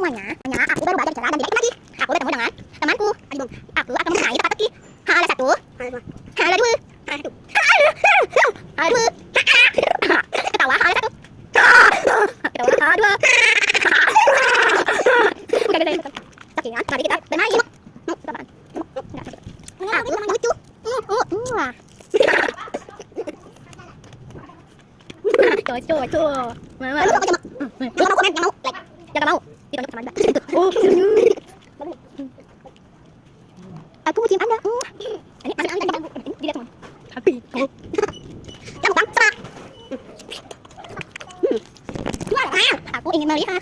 semuanya, hanya aku baru belajar bicara dan tidak lagi. Aku bertemu dengan temanku. Aku akan memulai teka-teki. Hala satu, hala dua, hala dua, ketawa hala satu, ketawa hala dua. Sekian, mari kita bermain. Aku lucu. Coy. Mama. Jangan mau komen, jangan mau like. Jangan mau. Ditonjok sama Anda. Aku mau cium Anda. Ini Anda. Dilihat semua. Tapi. Kamu bang, sama. Aku ingin melihat.